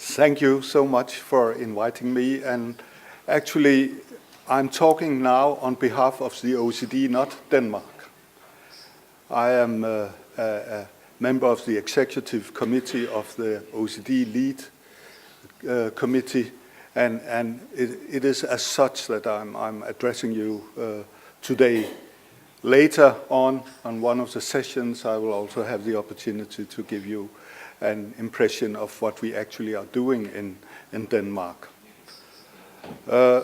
Thank you so much for inviting me. And actually, I'm talking now on behalf of the OECD, not Denmark. I am a member of the executive committee of the OECD lead committee, and it is as such that I'm addressing you today. Later on one of the sessions, I will also have the opportunity to give you an impression of what we actually are doing in Denmark. The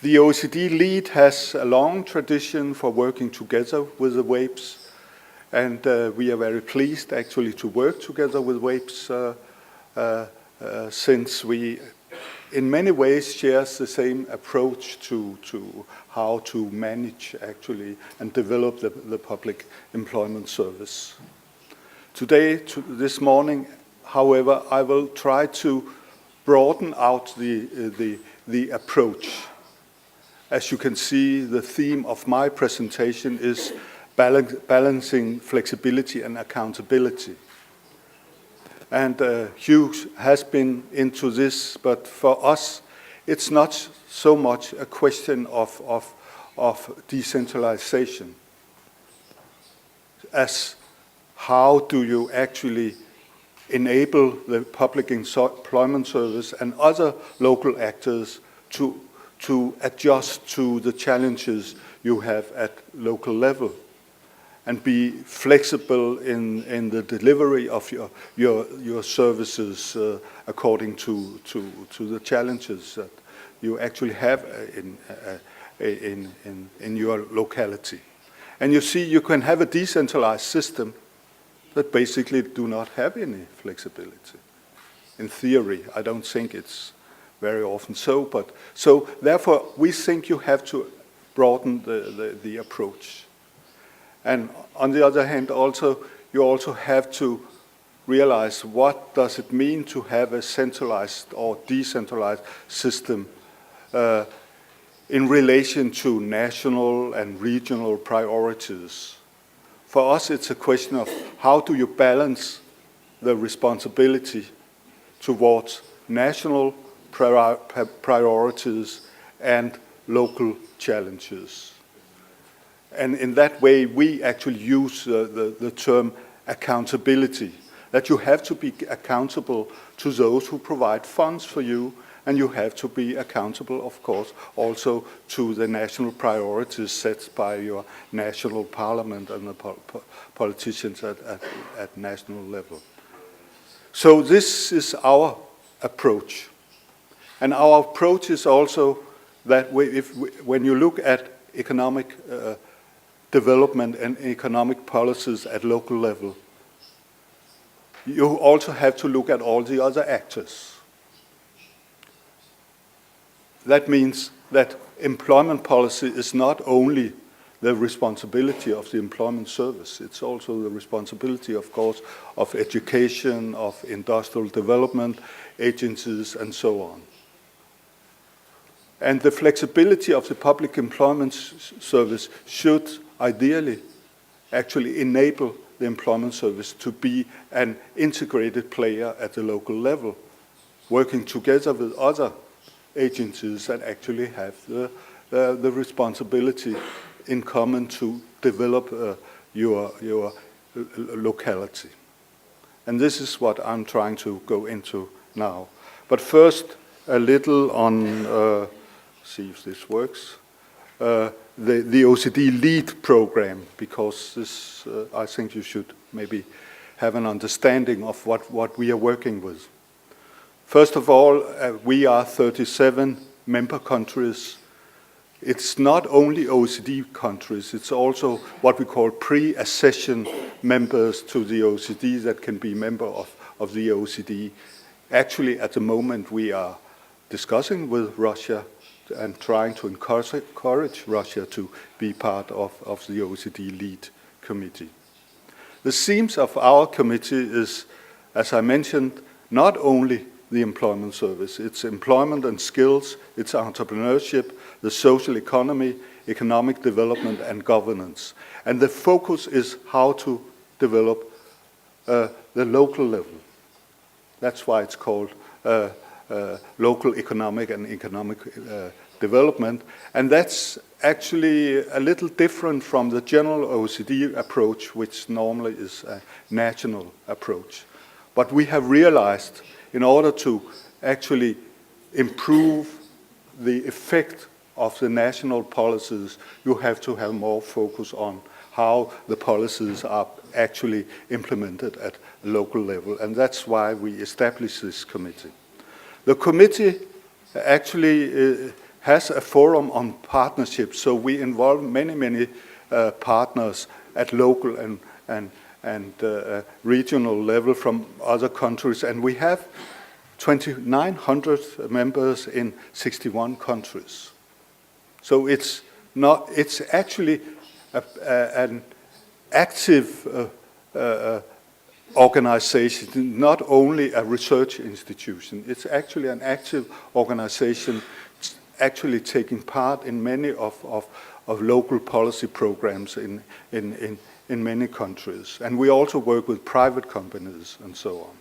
OECD lead has a long tradition for working together with the WAPES, and we are very pleased actually to work together with WAPES since we in many ways shares the same approach to how to manage actually and develop the public employment service. Today, this morning, however, I will try to broaden out the approach. As you can see, the theme of my presentation is balancing flexibility and accountability. And Hugh has been into this, but for us, it's not so much a question of decentralization as how do you actually enable the public employment service and other local actors to adjust to the challenges you have at local level and be flexible in the delivery of your services according to the challenges that you actually have in your locality. And you see, you can have a decentralized system that basically do not have any flexibility. In theory, I don't think it's very often so, but so therefore we think you have to broaden the approach. And on the other hand, you also have to realize what does it mean to have a centralized or decentralized system in relation to national and regional priorities. For us, it's a question of how do you balance the responsibility towards national priorities and local challenges. And in that way, we actually use the term accountability, that you have to be accountable to those who provide funds for you, and you have to be accountable, of course, also to the national priorities set by your national parliament and the politicians at national level. So this is our approach. And our approach is also that when you look at economic development and economic policies at local level, you also have to look at all the other actors. That means that employment policy is not only the responsibility of the employment service, it's also the responsibility, of course, of education, of industrial development, agencies, and so on. And the flexibility of the public employment service should ideally actually enable the employment service to be an integrated player at the local level, working together with other agencies that actually have the responsibility in common to develop your locality. And this is what I'm trying to go into now. But first, a little on, see if this works, the OECD LEAD program, because this, I think you should maybe have an understanding of what we are working with. First of all, we are 37 member countries. It's not only OECD countries, it's also what we call pre-accession members to the OECD that can be member of the OECD. Actually, at the moment, we are discussing with Russia and trying to encourage Russia to be part of the OECD LEAD committee. The themes of our committee is, as I mentioned, not only the employment service. It's employment and skills, it's entrepreneurship, the social economy, economic development, and governance. And the focus is how to develop the local level. That's why it's called local economic and economic development. And that's actually a little different from the general OECD approach, which normally is a national approach. But we have realized in order to actually improve the effect of the national policies, you have to have more focus on how the policies are actually implemented at a local level. And that's why we established this committee. The committee actually has a forum on partnerships, so we involve many partners at local and regional level from other countries, and we have 2,900 members in 61 countries. So it's actually an active organization, not only a research institution. It's actually an active organization actually taking part in many of local policy programs in many countries. And we also work with private companies and so on.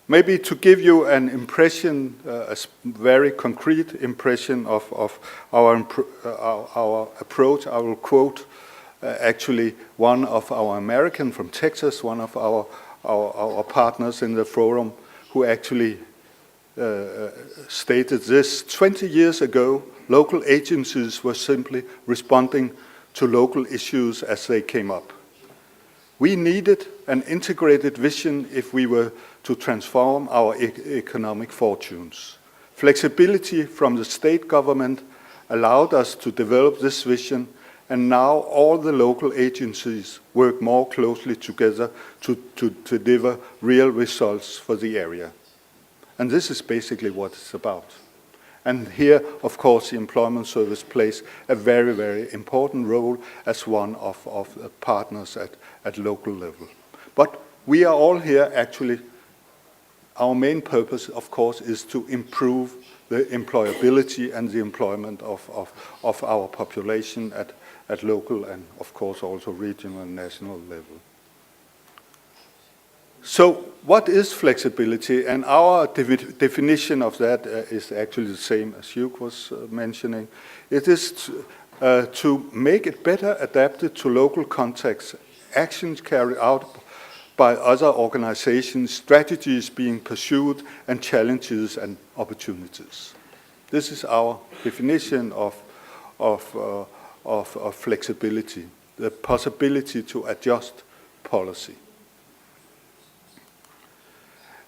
Maybe to give you an impression, a very concrete impression of our approach, I will quote actually one of our American from Texas, one of our partners in the forum, who actually stated this: 20 years ago, local agencies were simply responding to local issues as they came up. We needed an integrated vision if we were to transform our economic fortunes. Flexibility from the state government allowed us to develop this vision, and now all the local agencies work more closely together to deliver real results for the area. And this is basically what it's about. And here, of course, the Employment Service plays a very important role as one of the partners at local level. But we are all here actually, our main purpose, of course, is to improve the employability and the employment of our population at local and, of course, also regional and national level. So what is flexibility? And our definition of that is actually the same as Hugh was mentioning. It is to make it better adapted to local contexts, actions carried out by other organizations, strategies being pursued, and challenges and opportunities. This is our definition of flexibility, the possibility to adjust policy.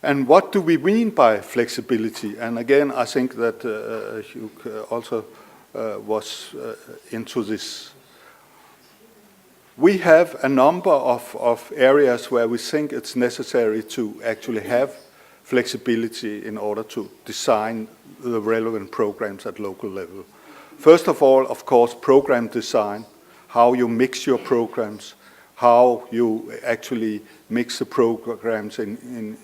And what do we mean by flexibility? And again, I think that Hugh also was into this. We have a number of areas where we think it's necessary to actually have flexibility in order to design the relevant programs at local level. First of all, of course, program design, how you mix your programs, how you actually mix the programs in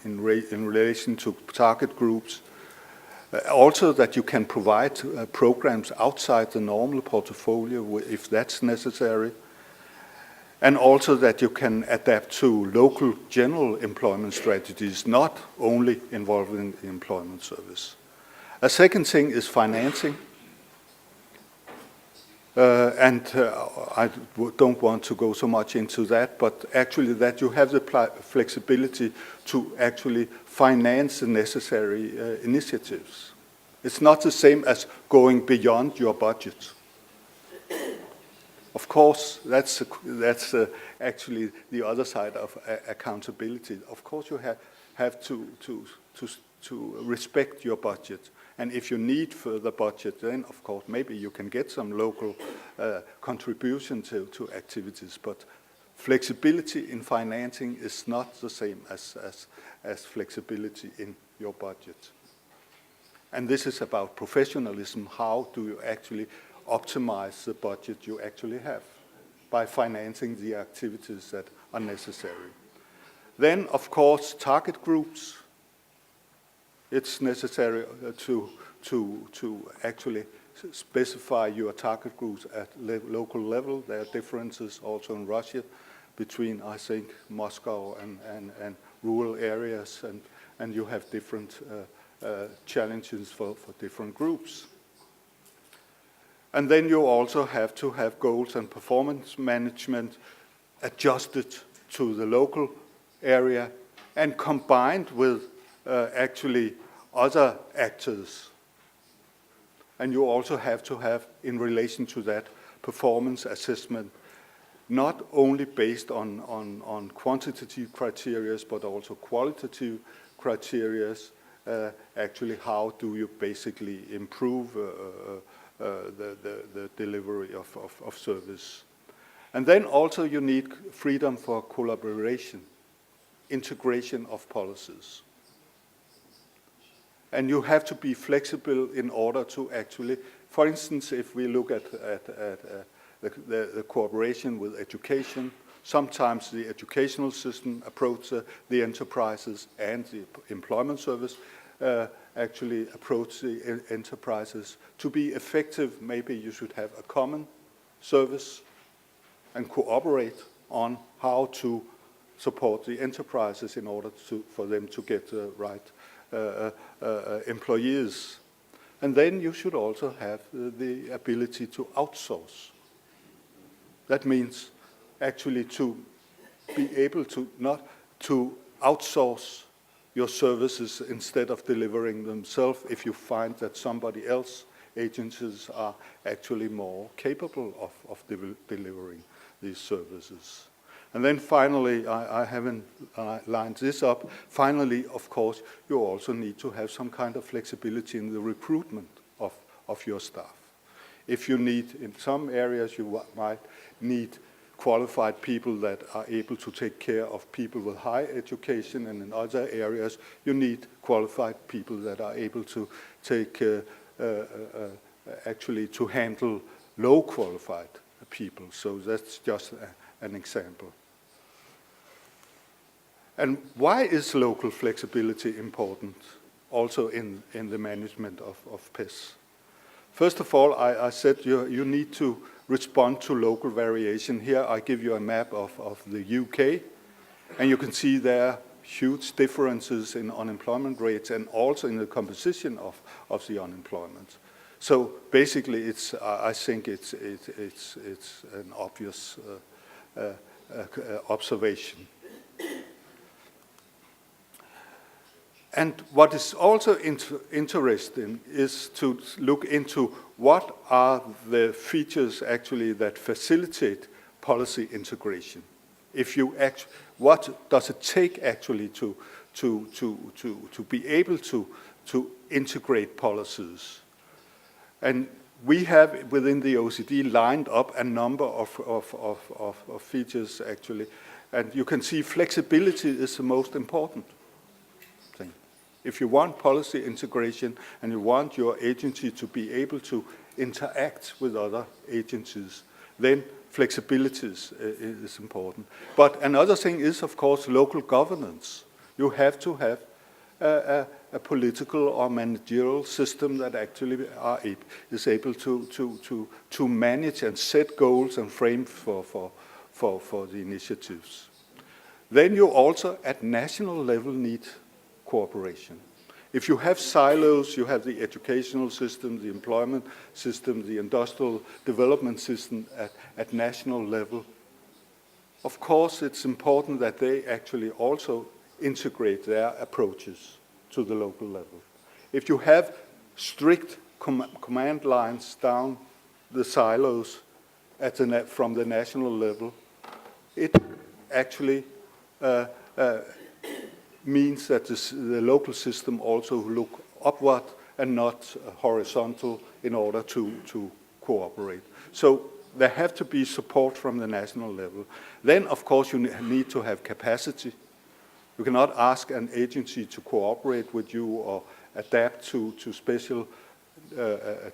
relation to target groups. Also that you can provide programs outside the normal portfolio if that's necessary. And also that you can adapt to local general employment strategies, not only involving the employment service. A second thing is financing. I don't want to go so much into that, but actually that you have the flexibility to actually finance the necessary initiatives. It's not the same as going beyond your budget. Of course, that's actually the other side of accountability. Of course, you have to respect your budget. And if you need further budget, then of course maybe you can get some local contribution to activities. But flexibility in financing is not the same as flexibility in your budget. And this is about professionalism. How do you actually optimize the budget you actually have by financing the activities that are necessary? Then, of course, target groups. It's necessary to actually specify your target groups at local level. There are differences also in Russia between, I think, Moscow and rural areas and you have different challenges for different groups. And then you also have to have goals and performance management adjusted to the local area and combined with actually other actors. And you also have to have, in relation to that, performance assessment, not only based on quantitative criteria, but also qualitative criteria. Actually, how do you basically improve the delivery of service? And then also you need freedom for collaboration, integration of policies. And you have to be flexible in order to actually, for instance, if we look at the cooperation with education, sometimes the educational system approach the enterprises and the employment service actually approach the enterprises. To be effective, maybe you should have a common service and cooperate on how to support the enterprises in order for them to get the right employees. And then you should also have the ability to outsource. That means actually to be able to not to outsource your services instead of delivering themselves if you find that somebody else, agencies, are actually more capable of delivering these services. And then finally, I haven't lined this up, finally, of course, you also need to have some kind of flexibility in the recruitment of your staff. If you need, in some areas, you might need qualified people that are able to take care of people with high education, and in other areas, you need qualified people that are able to take, actually to handle low qualified people. So that's just an example. And why is local flexibility important also in the management of PES? First of all, I said you need to respond to local variation. Here I give you a map of the UK, and you can see there are huge differences in unemployment rates and also in the composition of the unemployment. So basically, I think it's an obvious observation. And what is also interesting is to look into what are the features actually that facilitate policy integration. What does it take actually to be able to integrate policies? And we have within the OECD lined up a number of features actually, and you can see flexibility is the most important. If you want policy integration and you want your agency to be able to interact with other agencies, then flexibility is important. But another thing is, of course, local governance. You have to have a political or managerial system that actually is able to manage and set goals and frame for the initiatives. Then you also, at national level, need cooperation. If you have silos, you have the educational system, the employment system, the industrial development system at national level. Of course, it's important that they actually also integrate their approaches to the local level. If you have strict command lines down the silos from the national level, it actually means that the local system also look upward and not horizontal in order to cooperate. So there have to be support from the national level. Then, of course, you need to have capacity. You cannot ask an agency to cooperate with you or adapt to special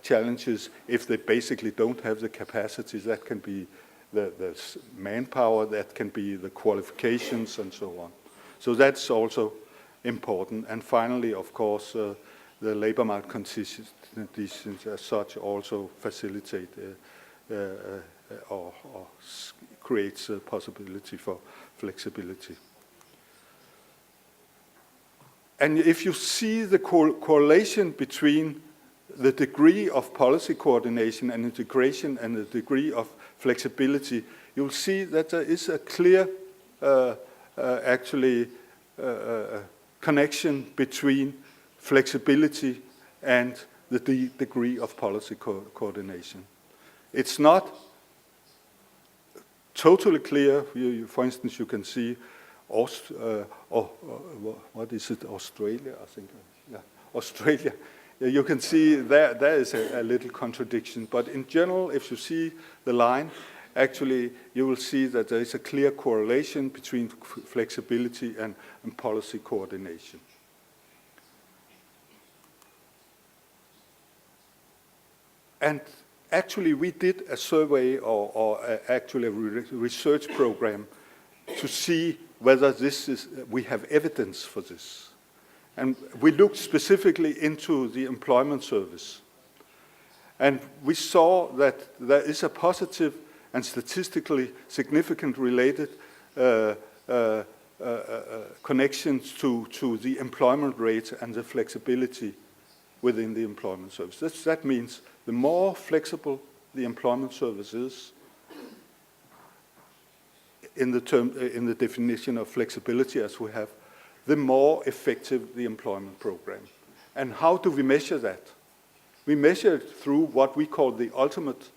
challenges if they basically don't have the capacities. That can be the manpower, that can be the qualifications, and so on. So that's also important. And finally, of course, the labor market conditions as such also facilitate or creates a possibility for flexibility. And if you see the correlation between the degree of policy coordination and integration and the degree of flexibility, you'll see that there is a clear, connection between flexibility and the degree of policy coordination. It's not totally clear. For instance, you can see, what is it, Australia, I think. Yeah, Australia. You can see there is a little contradiction. But in general, if you see the line, actually, you will see that there is a clear correlation between flexibility and policy coordination. And actually, we did a survey or actually a research program to see whether we have evidence for this. And we looked specifically into the employment service. And we saw that there is a positive and statistically significant related connections to the employment rate and the flexibility within the employment service. That means the more flexible the employment service is, in the definition of flexibility as we have, the more effective the employment program. And how do we measure that? We measure it through what we call the ultimate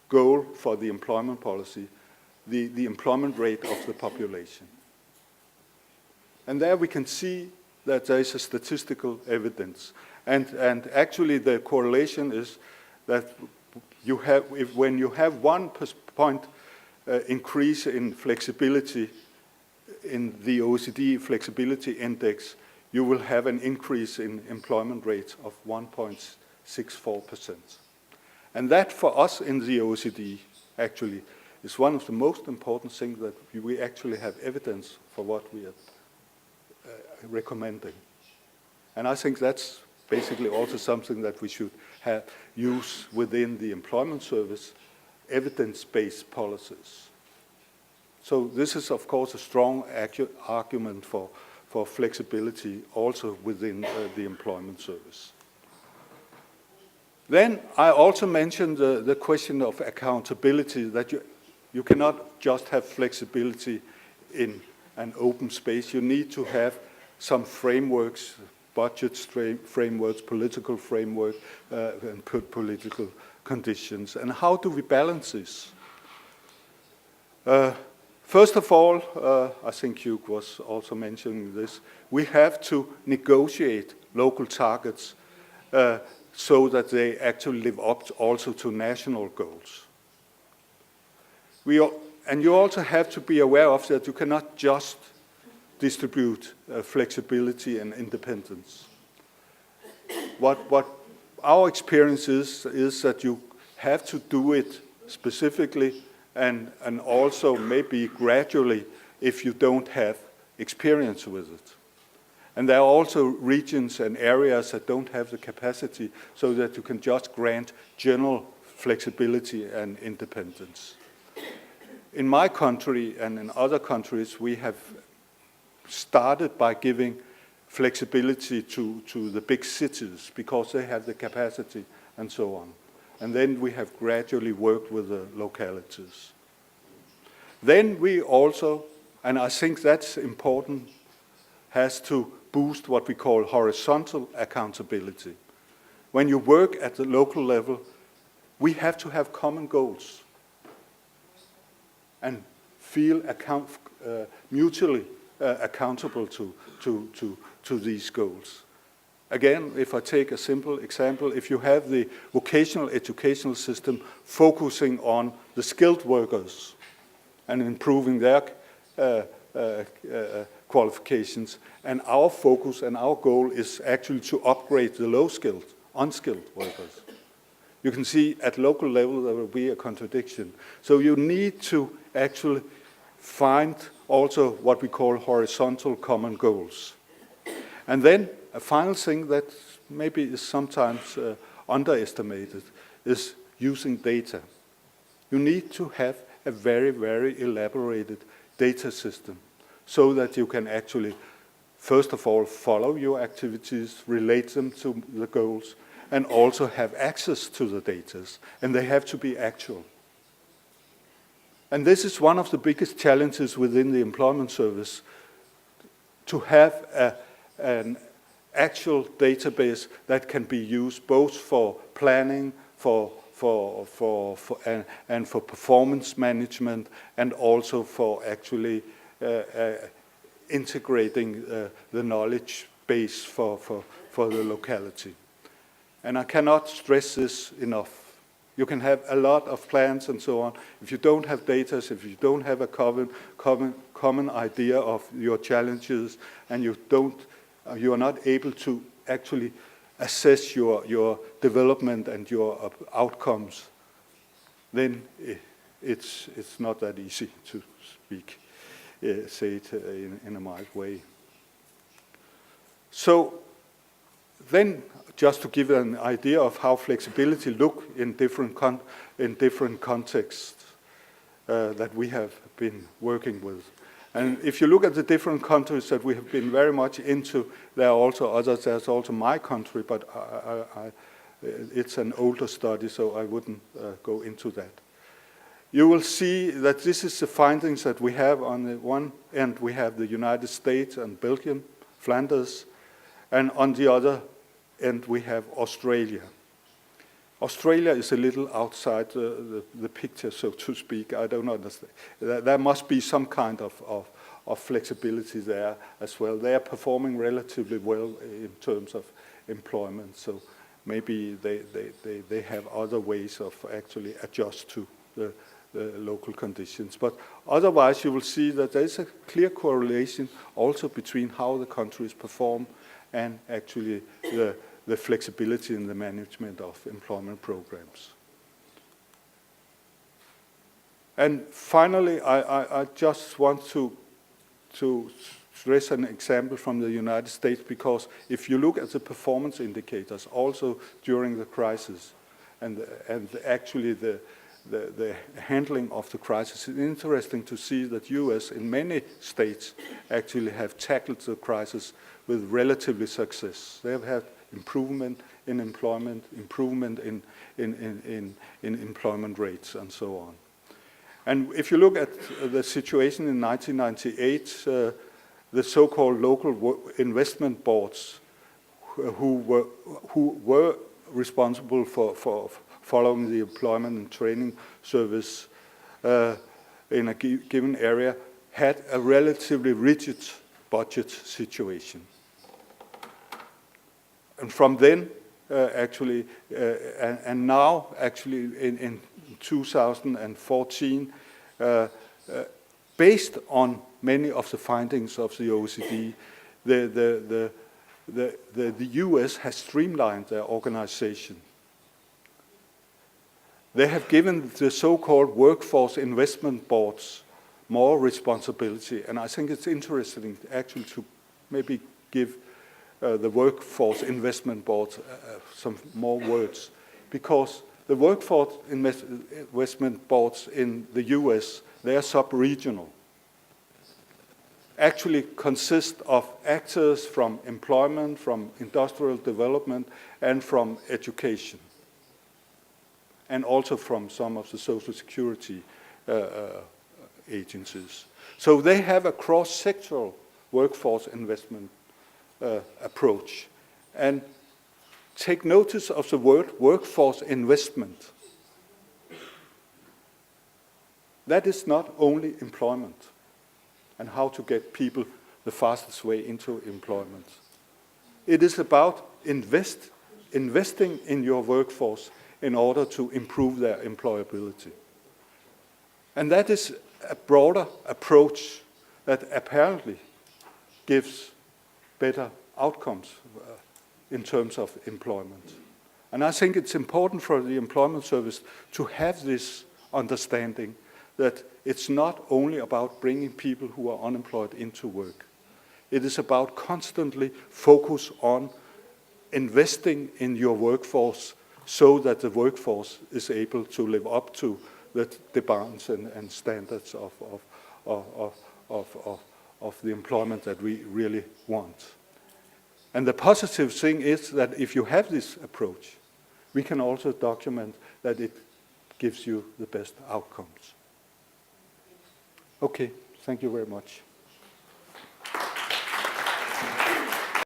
goal for the employment policy, the employment rate of the population. And there we can see that there is a statistical evidence. And actually the correlation is that when you have 1 point increase in flexibility in the OECD flexibility index, you will have an increase in employment rate of 1.64%. And that for us in the OECD actually is one of the most important things that we actually have evidence for what we are recommending. And I think that's basically also something that we should use within the employment service, evidence-based policies. So this is, of course, a strong argument for flexibility also within the employment service. Then I also mentioned the question of accountability, that you cannot just have flexibility in an open space. You need to have some frameworks, budget frameworks, political framework, and political conditions. And how do we balance this? First of all, I think Hugh was also mentioning this, we have to negotiate local targets so that they actually live up also to national goals. And you also have to be aware of that you cannot just distribute flexibility and independence. What our experience is that you have to do it specifically and also maybe gradually if you don't have experience with it. And there are also regions and areas that don't have the capacity so that you can just grant general flexibility and independence. In my country and in other countries, we have started by giving flexibility to the big cities because they have the capacity and so on. And then we have gradually worked with the localities. Then we also, and I think that's important, has to boost what we call horizontal accountability. When you work at the local level, we have to have common goals and feel mutually accountable to these goals. Again, if I take a simple example, if you have the vocational educational system focusing on the skilled workers and improving their qualifications, and our focus and our goal is actually to upgrade the low-skilled, unskilled workers, you can see at local level there will be a contradiction. So you need to actually find also what we call horizontal common goals. And then a final thing that maybe is sometimes underestimated is using data. You need to have a very, very elaborated data system so that you can actually first of all, follow your activities, relate them to the goals, and also have access to the data. And they have to be actual. And this is one of the biggest challenges within the employment service, to have an actual database that can be used both for planning, and for performance management, and also for actually integrating the knowledge base for the locality. And I cannot stress this enough. You can have a lot of plans and so on. If you don't have data, if you don't have a common idea of your challenges, and you are not able to actually assess your development and your outcomes, then it's not that easy to say it in a mild way. So then, just to give an idea of how flexibility look in different contexts that we have been working with. And if you look at the different countries that we have been very much into, there are also others. There's also my country, but it's an older study, so I wouldn't go into that. You will see that this is the findings that we have. On the one end, we have the United States and Belgium, Flanders, and on the other end, we have Australia. Australia is a little outside the picture, so to speak. I don't understand. There must be some kind of flexibility there as well. They are performing relatively well in terms of employment, so maybe they have other ways of actually adjust to the local conditions. But otherwise, you will see that there is a clear correlation also between how the countries perform and actually the flexibility in the management of employment programs. And finally, I just want to stress an example from the United States, because if you look at the performance indicators also during the crisis and actually the handling of the crisis, it's interesting to see that US in many states actually have tackled the crisis with relatively success. They have had improvement in employment, improvement in employment rates, and so on. And if you look at the situation in 1998, the so-called local investment boards who were responsible for following the employment and training service in a given area had a relatively rigid budget situation. And from then, and now, actually, in 2014, based on many of the findings of the OECD, the US has streamlined their organization. They have given the so-called workforce investment boards more responsibility, and I think it's interesting actually to maybe give the workforce investment boards some more words, because the workforce investment boards in the US, they are sub-regional, actually consist of actors from employment, from industrial development, and from education, and also from some of the social security agencies. So they have a cross-sectoral workforce investment approach. And take notice of the word workforce investment. That is not only employment and how to get people the fastest way into employment. It is about investing in your workforce in order to improve their employability. And that is a broader approach that apparently gives better outcomes in terms of employment. And I think it's important for the employment service to have this understanding that it's not only about bringing people who are unemployed into work. It is about constantly focus on investing in your workforce so that the workforce is able to live up to the demands and standards of of the employment that we really want. And the positive thing is that if you have this approach, we can also document that it gives you the best outcomes. Okay, thank you very much.